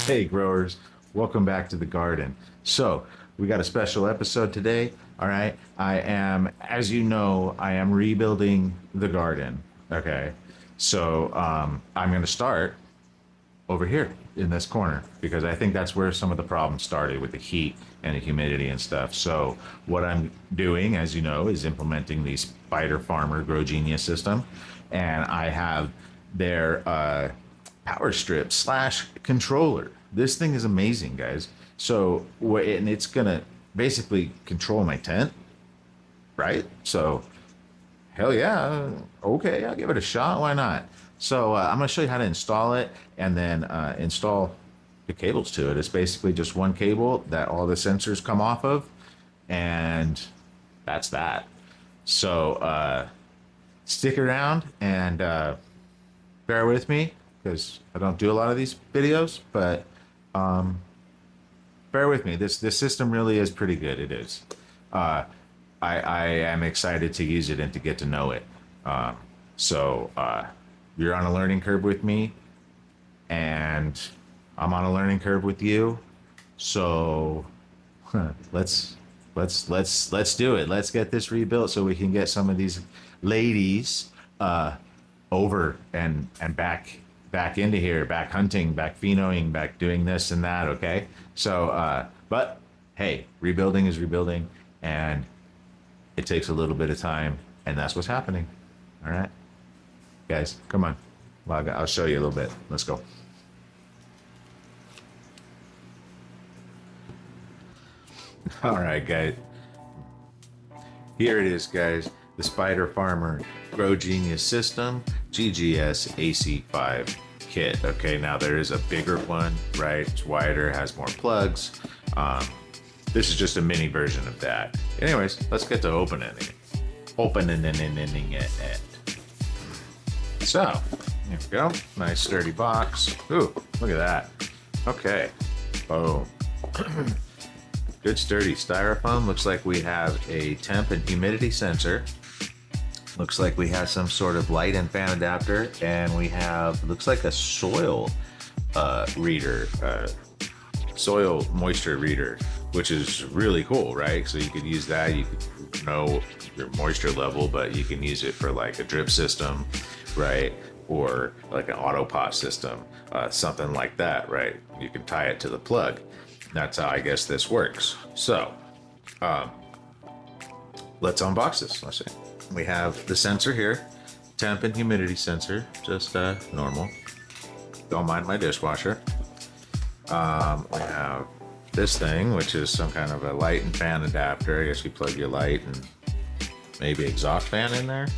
Hey growers, welcome back to the garden. So we got a special episode today. All right, as you know, I am rebuilding the garden. Okay, so I'm going to start over here in this corner because I think that's where some of the problems started with the heat and the humidity and stuff. So what I'm doing, as you know, is implementing the Spider Farmer Grow Genius system, and I have their power strip slash controller. This thing is amazing, guys. So and it's gonna basically control my tent, right? So hell yeah, okay, I'll give it a shot. Why not? So I'm gonna show you how to install it and then install the cables to it. It's basically just one cable that all the sensors come off of, and that's that. So stick around and bear with me because I don't do a lot of these videos, but bear with me. This system really is pretty good. It is. I am excited to use it and to get to know it. So you're on a learning curve with me, and I'm on a learning curve with you. So let's do it. Let's get this rebuilt so we can get some of these ladies over and back into here, back hunting, back phenoing, back doing this and that. Okay. So but hey, rebuilding is rebuilding, and it takes a little bit of time, and that's what's happening. All right, guys, come on. I'll show you a little bit. Let's go. All right, guys. Here it is, guys. The Spider Farmer Grow Genius System GGS-AC5 kit. Okay, now there is a bigger one, right? It's wider, has more plugs. This is just a mini version of that. Anyways, let's get to opening it. So, here we go. Nice sturdy box. Ooh, look at that. Okay. Boom. Good sturdy styrofoam. Looks like we have a temp and humidity sensor. Looks like we have some sort of light and fan adapter, and we have, looks like a soil reader, soil moisture reader, which is really cool, right? So you could use that. You could know your moisture level, but you can use it for like a drip system, right? Or like an auto pot system, something like that, right? You can tie it to the plug. That's how I guess this works. So let's unbox this. Let's see. We have the sensor here, temp and humidity sensor, just normal. Don't mind my dishwasher. We have this thing, which is some kind of a light and fan adapter. I guess you plug your light and maybe exhaust fan in there,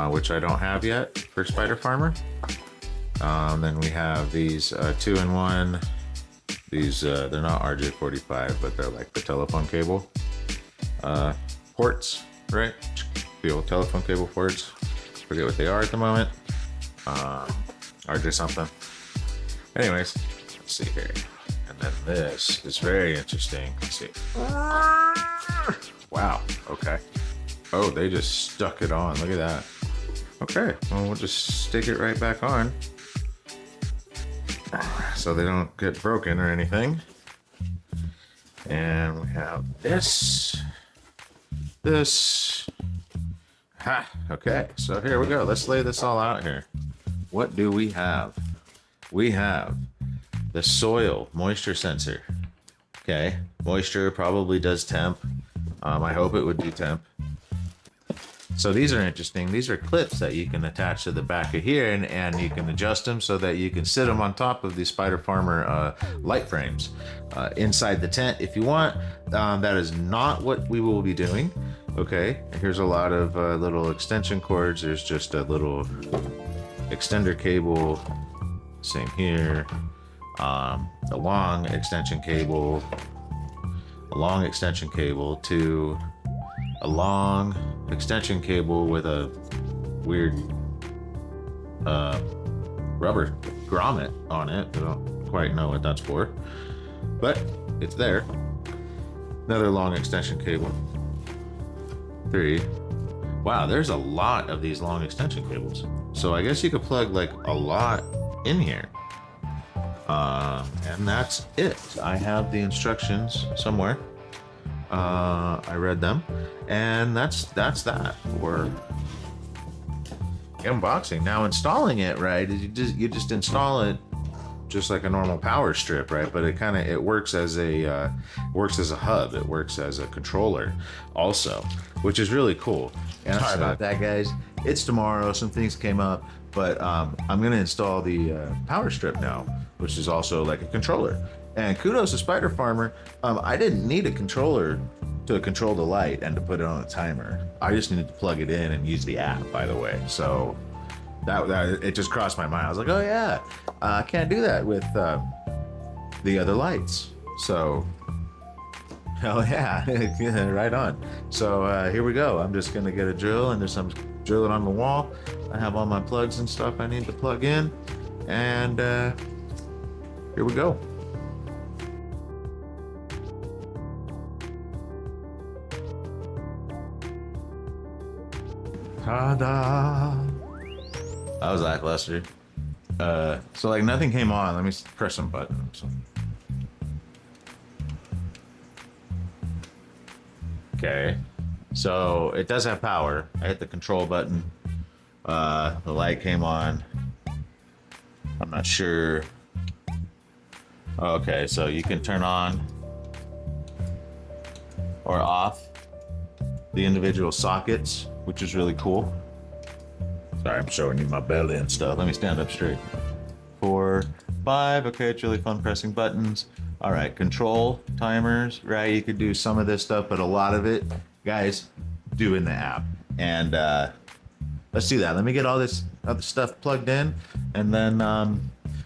which I don't have yet for Spider Farmer. Then we have these 2-in-1. These they're not RJ45, but they're like the telephone cable ports, right? The old telephone cable ports. Forget what they are at the moment. RJ something. Anyways, let's see here. And then this is very interesting. Let's see. Wow. Okay. Oh, they just stuck it on. Look at that. Okay. Well, we'll just stick it right back on so they don't get broken or anything. And we have this. Ha. Okay. So here we go. Let's lay this all out here. What do we have? We have the soil moisture sensor. Okay, moisture probably does temp. I hope it would do temp. So these are interesting. These are clips that you can attach to the back of here, and you can adjust them so that you can sit them on top of the Spider Farmer light frames inside the tent if you want. That is not what we will be doing. Okay, here's a lot of little extension cords. There's just a little extender cable. Same here. A long extension cable to a long extension cable with a weird rubber grommet on it. I don't quite know what that's for, but it's there. Another long extension cable. 3. Wow, there's a lot of these long extension cables. So I guess you could plug like a lot in here. And that's it. I have the instructions somewhere. I read them, and that's that. We're unboxing. Now installing it, right? You just install it just like a normal power strip, right? But it works as a hub. It works as a controller also, which is really cool. And sorry about that, guys. It's tomorrow. Some things came up, but I'm gonna install the power strip now, which is also like a controller. And kudos to Spider Farmer. I didn't need a controller to control the light and to put it on a timer. I just needed to plug it in and use the app, by the way. So that it just crossed my mind. I was like, oh yeah, I can't do that with the other lights. So hell yeah, yeah, right on. So here we go. I'm just gonna get a drill and there's some drilling on the wall. I have all my plugs and stuff I need to plug in, and here we go. Ta-da! That was lackluster. So like nothing came on. Let me press some buttons. Okay. So it does have power. I hit the control button. The light came on. I'm not sure. Okay, so you can turn on or off the individual sockets, which is really cool. Sorry, I'm showing you my belly and stuff. Let me stand up straight. 4, 5. Okay, it's really fun pressing buttons. All right, control timers, right? You could do some of this stuff, but a lot of it, guys, do in the app. And let's do that. Let me get all this other stuff plugged in, and then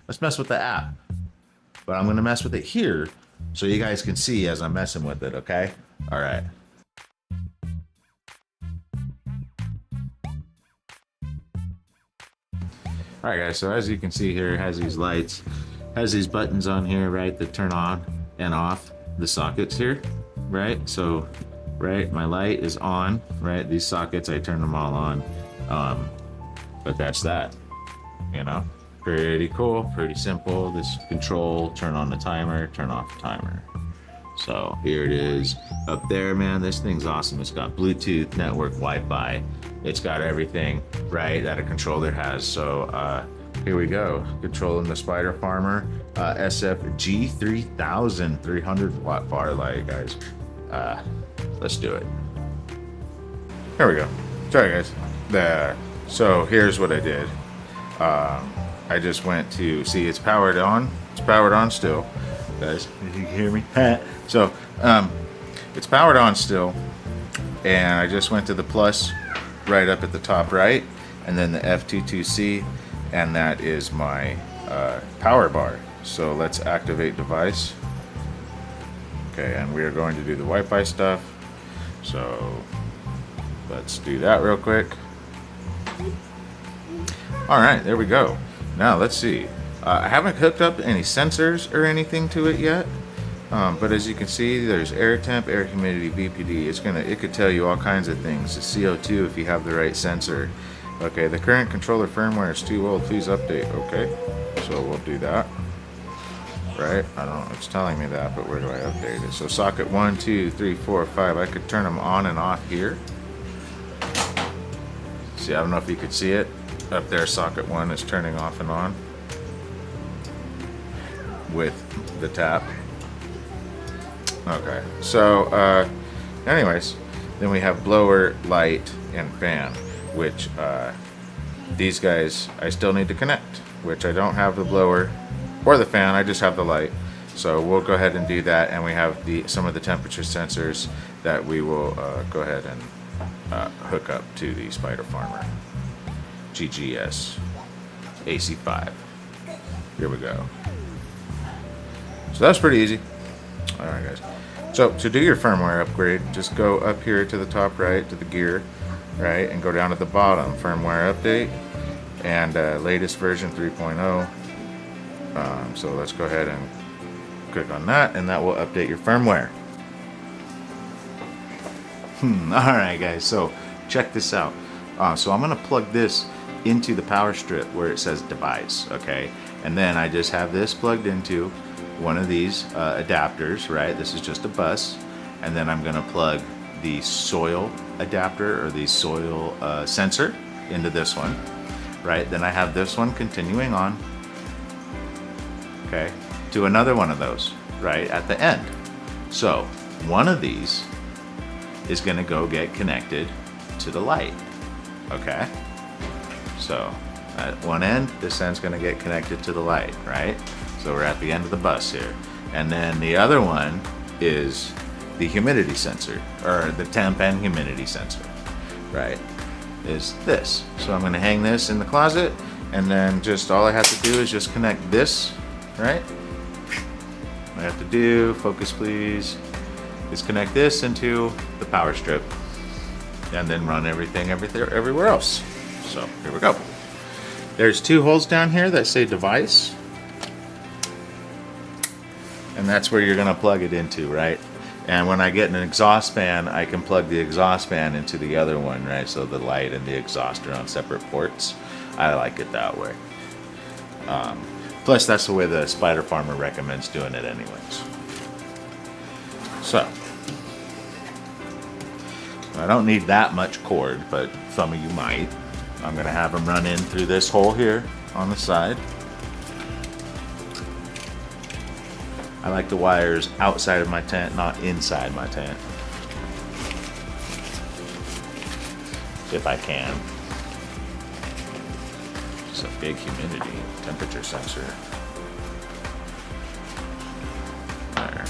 let's mess with the app. But I'm gonna mess with it here so you guys can see as I'm messing with it, okay? All right. All right, guys, so as you can see here, it has these lights, has these buttons on here, right, that turn on and off the sockets here, right? So, right, my light is on, right? These sockets, I turn them all on, but that's that, you know? Pretty cool, pretty simple. This control, turn on the timer, turn off the timer. So here it is up there, man. This thing's awesome. It's got Bluetooth, network, Wi-Fi. It's got everything, right, that a controller has. So here we go. Controlling the Spider Farmer SF G3000 300 watt bar light, guys. Let's do it. Here we go. Sorry, guys. There. So here's what I did. I just went to see it's powered on. It's powered on still, guys. You can hear me. So it's powered on still, and I just went to the plus right up at the top right, and then the F22C, and that is my power bar. So let's activate device. Okay, and we are going to do the Wi-Fi stuff. So let's do that real quick. All right, there we go. Now let's see. I haven't hooked up any sensors or anything to it yet, but as you can see, there's air temp, air humidity, VPD. It could tell you all kinds of things. The CO2 if you have the right sensor. Okay, the current controller firmware is too old. Please update. Okay, so we'll do that. Right? I don't know. It's telling me that, but where do I update it? So socket 1, 2, 3, 4, 5. I could turn them on and off here. See, I don't know if you could see it. Up there, socket 1 is turning off and on with the tap. Okay, so anyways, then we have blower, light, and fan, which these guys I still need to connect, which I don't have the blower or the fan, I just have the light. So we'll go ahead and do that, and we have some of the temperature sensors that we will go ahead and hook up to the Spider Farmer GGS-AC5. Here we go. So that's pretty easy. All right, guys. So to do your firmware upgrade, just go up here to the top right to the gear, right, and go down to the bottom, firmware update, and latest version 3.0. So let's go ahead and click on that, and that will update your firmware. All right, guys. So check this out. So I'm gonna plug this into the power strip where it says device, okay? And then I just have this plugged into one of these adapters, right? This is just a bus. And then I'm gonna plug the soil adapter or the soil sensor into this one, right? Then I have this one continuing on, okay, to another one of those, right, at the end. So one of these is gonna go get connected to the light, okay? So at one end, this end's gonna get connected to the light, right? So we're at the end of the bus here. And then the other one is the humidity sensor, or the temp and humidity sensor, right? Is this. So I'm gonna hang this in the closet, and then just all I have to do is just connect this, right? All I have to do, focus please, is connect this into the power strip, and then run everything everywhere else. So here we go. There's two holes down here that say device, and that's where you're gonna plug it into, right? And when I get an exhaust fan, I can plug the exhaust fan into the other one, right? So the light and the exhaust are on separate ports. I like it that way. Plus, that's the way the Spider Farmer recommends doing it anyways. So, I don't need that much cord, but some of you might. I'm gonna have them run in through this hole here on the side. I like the wires outside of my tent, not inside my tent. If I can. It's a big humidity temperature sensor. There.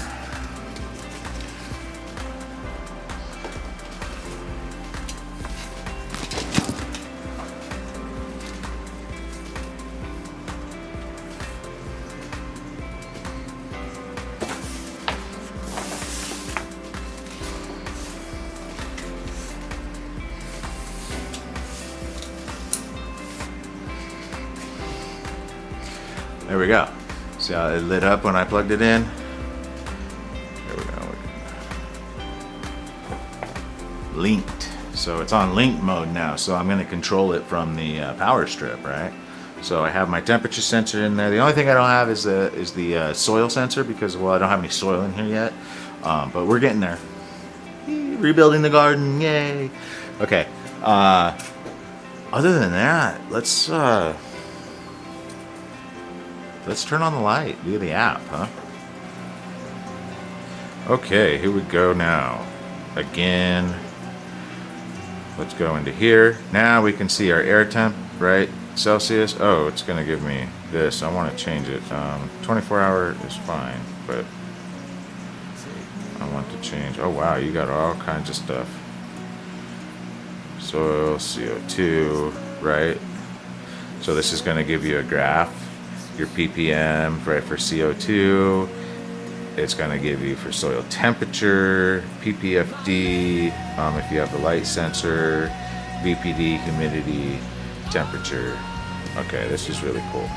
There we go. See how it lit up when I plugged it in? There we go. Linked. So it's on link mode now. So I'm going to control it from the power strip, right? So I have my temperature sensor in there. The only thing I don't have is the soil sensor because, well, I don't have any soil in here yet. But we're getting there. Rebuilding the garden, yay! Okay. Other than that, let's turn on the light via the app, huh? Okay, here we go now. Again, let's go into here. Now we can see our air temp, right? Celsius. Oh, it's gonna give me this. I want to change it. 24 hour is fine, but I want to change. Oh wow, you got all kinds of stuff. Soil, CO2, right? So this is gonna give you a graph. Your ppm, right, for CO2. It's going to give you for soil temperature, ppfd, if you have the light sensor, VPD, humidity, temperature. Okay, this is really cool.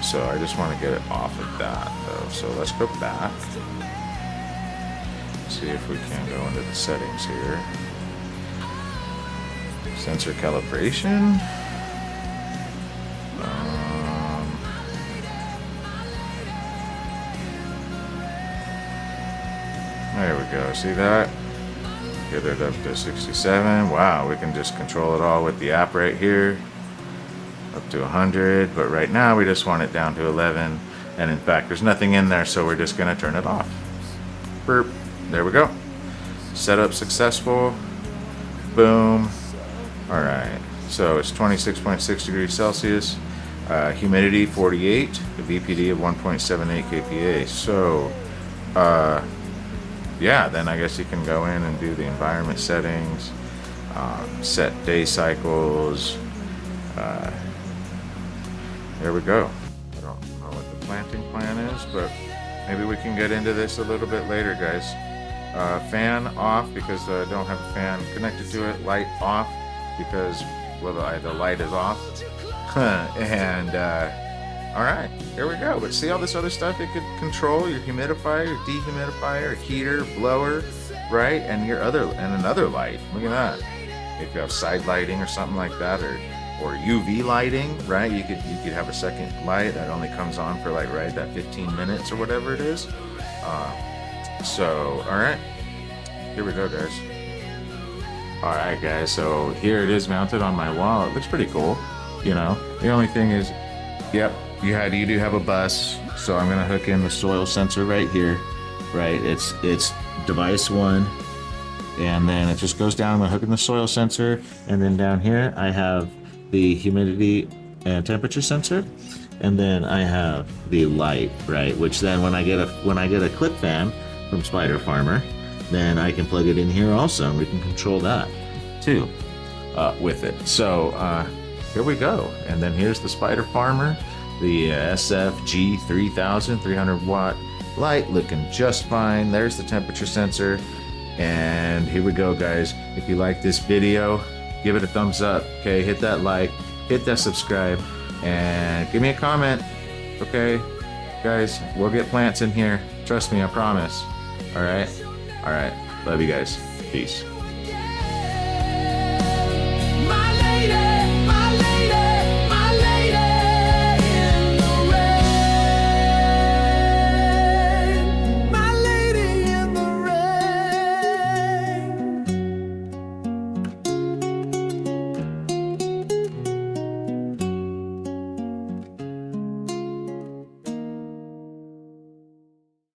So I just want to get it off of that though. So let's go back. See if we can go into the settings here. Sensor calibration. There we go, see that? Get it up to 67. Wow, we can just control it all with the app right here. Up to 100, but right now we just want it down to 11. And in fact, there's nothing in there, so we're just gonna turn it off. Burp, there we go. Setup successful, boom. All right, so it's 26.6 degrees Celsius, humidity 48, the VPD of 1.78 kPa. So, yeah, then I guess you can go in and do the environment settings, set day cycles. There we go. I don't know what the planting plan is, but maybe we can get into this a little bit later, guys. Fan off because I don't have a fan connected to it. Light off because, well, the light is off. And all right, there we go. But see all this other stuff it could control: your humidifier, your dehumidifier, heater, blower, right? And another light. Look at that. If you have side lighting or something like that, or or UV lighting, right? You could have a second light that only comes on for like that 15 minutes or whatever it is. So all right, here we go, guys. All right, guys, so here it is mounted on my wall. It looks pretty cool, you know. The only thing is, yep, you do have a bus, so I'm gonna hook in the soil sensor right here, right? It's device 1, and then it just goes down. I'm gonna hook in the soil sensor, and then down here I have the humidity and temperature sensor, and then I have the light, right? Which then when I get a clip fan from Spider Farmer, then I can plug it in here also, and we can control that too with it. So here we go. And then here's the Spider Farmer, the G3000 300-watt light, looking just fine. There's the temperature sensor. And here we go, guys. If you like this video, give it a thumbs up, okay? Hit that like, hit that subscribe, and give me a comment, okay? Guys, we'll get plants in here. Trust me, I promise. All right? All right. Love you guys. Peace.